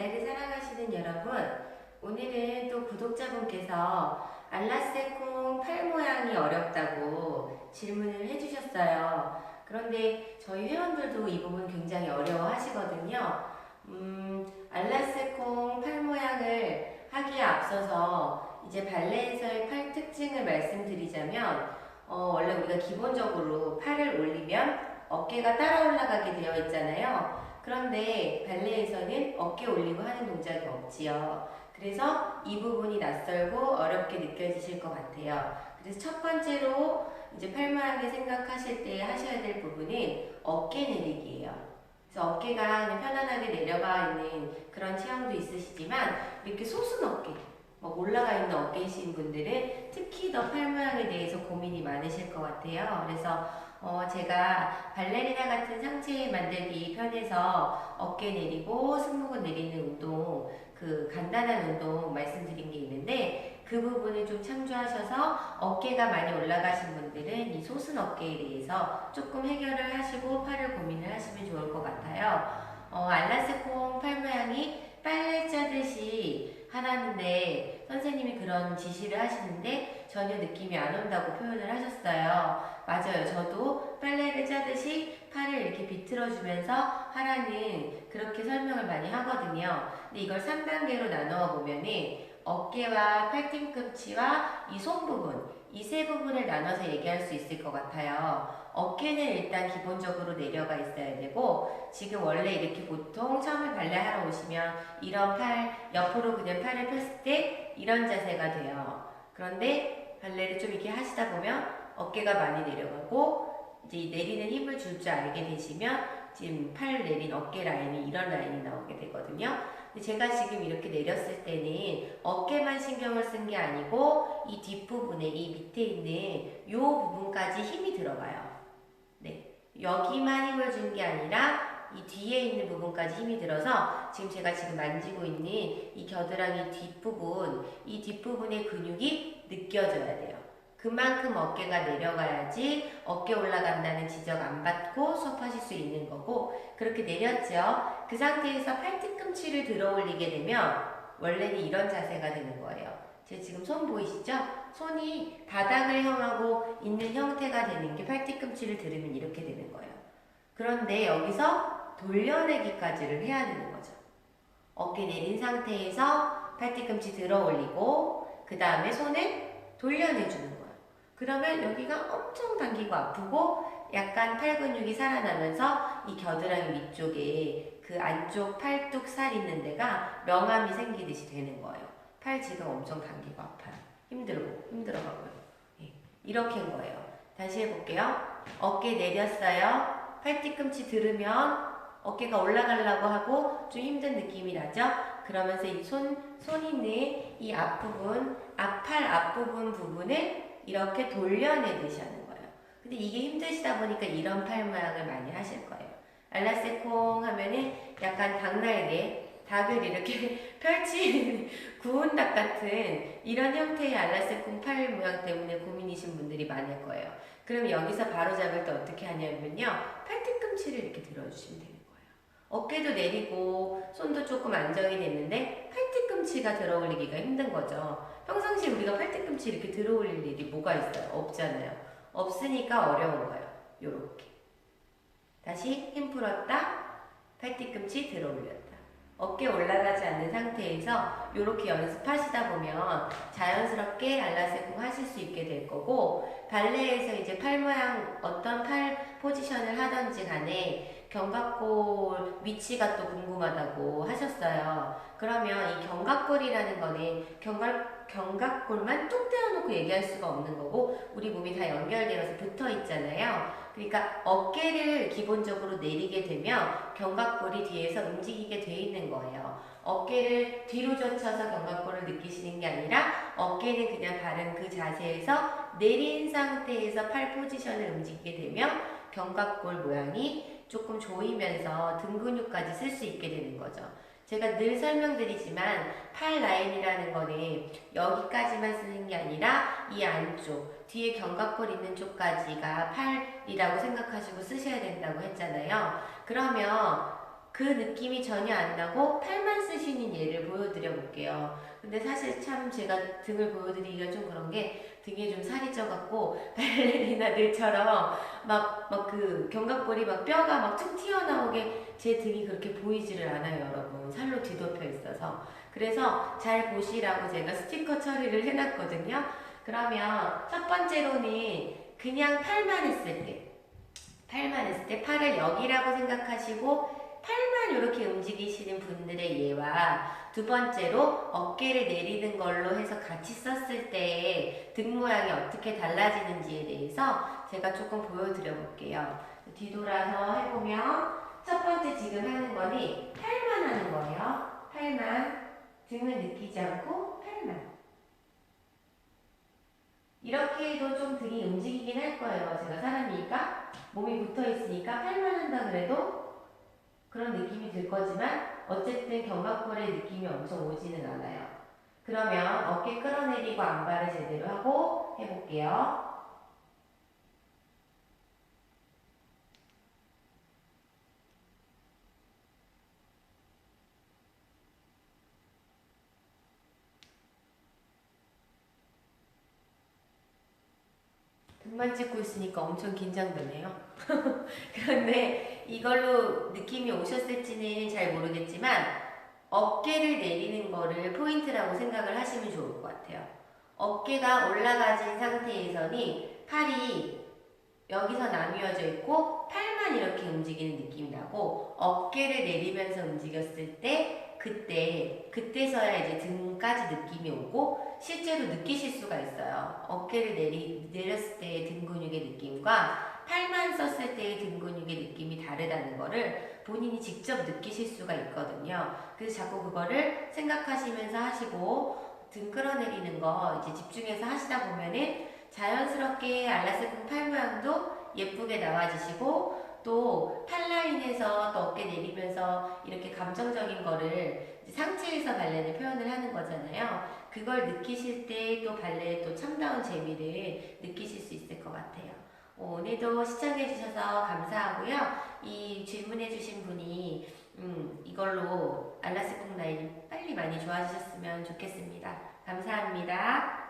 발레를 사랑하시는 여러분, 오늘은 또 구독자분께서 알라세콩 팔 모양이 어렵다고 질문을 해주셨어요. 그런데 저희 회원들도 이 부분 굉장히 어려워 하시거든요. 알라세콩 팔 모양을 하기에 앞서서 이제 발레에서의 팔 특징을 말씀드리자면, 원래 우리가 기본적으로 팔을 올리면 어깨가 따라 올라가게 되어 있잖아요. 그런데 발레에서는 어깨 올리고 하는 동작이 없지요. 그래서 이 부분이 낯설고 어렵게 느껴지실 것 같아요. 그래서 첫 번째로 이제 팔 모양을 생각하실 때 하셔야 될 부분은 어깨 내리기예요. 그래서 어깨가 그냥 편안하게 내려가 있는 그런 체형도 있으시지만 이렇게 솟은 어깨, 막 올라가 있는 어깨이신 분들은 특히 더 팔 모양에 대해서 고민이 많으실 것 같아요. 그래서 제가 발레리나 같은 상체 만들기 편에서 어깨 내리고 승모근 내리는 운동, 그 간단한 운동 말씀드린 게 있는데 그 부분을 좀 참조하셔서 어깨가 많이 올라가신 분들은 이 솟은 어깨에 대해서 조금 해결을 하시고 팔을 고민을 하시면 좋을 것 같아요. 알라스콩 팔 모양이 빨래 짜듯이 하라는데 선생님이 그런 지시를 하시는데 전혀 느낌이 안 온다고 표현을 하셨어요. 맞아요. 저도 빨래를 짜듯이 팔을 이렇게 비틀어주면서 하라는 그렇게 설명을 많이 하거든요. 근데 이걸 3단계로 나누어 보면은 어깨와 팔꿈치와 이 손 부분, 이 세 부분을 나눠서 얘기할 수 있을 것 같아요. 어깨는 일단 기본적으로 내려가 있어야 되고 지금 원래 이렇게 보통 처음에 발레하러 오시면 이런 팔, 옆으로 그냥 팔을 폈을 때 이런 자세가 돼요. 그런데 발레를 좀 이렇게 하시다 보면 어깨가 많이 내려가고 이제 내리는 힘을 줄 줄 알게 되시면 지금 팔 내린 어깨 라인이 이런 라인이 나오게 되거든요. 근데 제가 지금 이렇게 내렸을 때는 어깨만 신경을 쓴 게 아니고 이 뒷부분에 이 밑에 있는 이 부분까지 힘이 들어가요. 네, 여기만 힘을 준 게 아니라 이 뒤에 있는 부분까지 힘이 들어서 지금 제가 지금 만지고 있는 이 겨드랑이 뒷부분, 이 뒷부분의 근육이 느껴져야 돼요. 그만큼 어깨가 내려가야지 어깨 올라간다는 지적 안 받고 수업하실 수 있는 거고 그렇게 내렸죠. 그 상태에서 팔뒤꿈치를 들어 올리게 되면 원래는 이런 자세가 되는 거예요. 제 지금 손 보이시죠? 손이 바닥을 향하고 있는 형태가 되는 게 팔뒤꿈치를 들으면 이렇게 되는 거예요. 그런데 여기서 돌려내기까지를 해야 되는 거죠. 어깨 내린 상태에서 팔뒤꿈치 들어 올리고 그 다음에 손을 돌려내주는 거예요. 그러면 여기가 엄청 당기고 아프고 약간 팔 근육이 살아나면서 이 겨드랑이 위쪽에 그 안쪽 팔뚝 살 있는 데가 명암이 생기듯이 되는 거예요. 팔 지금 엄청 당기고 아파요. 힘들어가고요. 예, 이렇게인 거예요. 다시 해볼게요. 어깨 내렸어요. 팔뒤꿈치 들으면 어깨가 올라가려고 하고 좀 힘든 느낌이 나죠? 그러면서 이 손 있는 이 앞부분, 앞팔 앞부분 부분을 이렇게 돌려내듯이 하는 거예요. 근데 이게 힘드시다 보니까 이런 팔 모양을 많이 하실 거예요. 알라세콩 하면은 약간 닭날개, 닭을 이렇게 펼친 구운 닭 같은 이런 형태의 알라세콩 팔 모양 때문에 고민이신 분들이 많을 거예요. 그럼 여기서 바로 잡을 때 어떻게 하냐면요. 팔뒤꿈치를 이렇게 들어주시면 되는 거예요. 어깨도 내리고 손도 조금 안정이 됐는데 팔뒤꿈치가 들어 올리기가 힘든 거죠. 평상시 우리가 팔뒤꿈치 이렇게 들어 올릴 일이 뭐가 있어요? 없잖아요. 없으니까 어려운 거예요. 요렇게. 다시 힘 풀었다. 팔뒤꿈치 들어 올렸다. 어깨 올라가지 않는 상태에서 이렇게 연습하시다 보면 자연스럽게 알라세콩 하실 수 있게 될 거고 발레에서 이제 팔 모양 어떤 팔 포지션을 하던지 간에 견갑골 위치가 또 궁금하다고 하셨어요. 그러면 이 견갑골이라는 거는 견갑골만 뚝 떼어놓고 얘기할 수가 없는 거고 우리 몸이 다 연결되어서 붙어 있잖아요. 그러니까 어깨를 기본적으로 내리게 되면 견갑골이 뒤에서 움직이게 돼 있는 거예요. 어깨를 뒤로 젖혀서 견갑골을 느끼시는 게 아니라 어깨는 그냥 바른 그 자세에서 내린 상태에서 팔 포지션을 움직이게 되면 견갑골 모양이 조금 조이면서 등 근육까지 쓸 수 있게 되는 거죠. 제가 늘 설명드리지만 팔 라인이라는 거는 여기까지만 쓰는 게 아니라 이 안쪽 뒤에 견갑골 있는 쪽까지가 팔이라고 생각하시고 쓰셔야 된다고 했잖아요. 그러면 그 느낌이 전혀 안 나고 팔만 쓰시는 예를 보여드려 볼게요. 근데 사실 참 제가 등을 보여드리기가 좀 그런 게 등에 좀 살이 쪄갖고 발레리나들처럼 막 그 견갑골이 막 뼈가 막 툭 튀어나오게 제 등이 그렇게 보이지를 않아요, 여러분. 살로 뒤덮여 있어서. 그래서 잘 보시라고 제가 스티커 처리를 해놨거든요. 그러면 첫 번째로는 그냥 팔만 했을 때 팔을 여기라고 생각하시고 팔만 이렇게 움직이시는 분들의 예와 두 번째로 어깨를 내리는 걸로 해서 같이 썼을 때 등 모양이 어떻게 달라지는지에 대해서 제가 조금 보여드려 볼게요. 뒤돌아서 해보면 첫 번째 지금 하는 거니 팔만 하는 거예요. 팔만. 등은 느끼지 않고 팔만. 이렇게 해도 좀 등이 움직이긴 할 거예요. 제가 사람이니까 몸이 붙어 있으니까 팔만 한다 그래도 그런 느낌이 들 거지만 어쨌든 견갑골의 느낌이 엄청 오지는 않아요. 그러면 어깨 끌어내리고 안발을 제대로 하고 해볼게요. 등만 찍고 있으니까 엄청 긴장되네요. 그런데 이걸로 느낌이 오셨을지는 잘 모르겠지만 어깨를 내리는 거를 포인트라고 생각을 하시면 좋을 것 같아요. 어깨가 올라가진 상태에서는 팔이 여기서 나뉘어져 있고 팔만 이렇게 움직이는 느낌이 나고 어깨를 내리면서 움직였을 때 그때서야 이제 등까지 느낌이 오고 실제로 느끼실 수가 있어요. 어깨를 내렸을 때의 등 근육의 느낌과 팔만 썼을 때의 등 근육의 느낌이 다르다는 거를 본인이 직접 느끼실 수가 있거든요. 그래서 자꾸 그거를 생각하시면서 하시고 등 끌어내리는 거 이제 집중해서 하시다 보면은 자연스럽게 알라스콩 팔 모양도 예쁘게 나와지시고 또 팔라인에서 또 어깨 내리면서 이렇게 감정적인 거를 상체에서 발레는 표현을 하는 거잖아요. 그걸 느끼실 때 또 발레의 또 참다운 재미를 느끼실 수 있을 것 같아요. 오늘도 시청해주셔서 감사하고요. 이 질문해주신 분이 이걸로 알라스콩 라인 빨리 많이 좋아지셨으면 좋겠습니다. 감사합니다.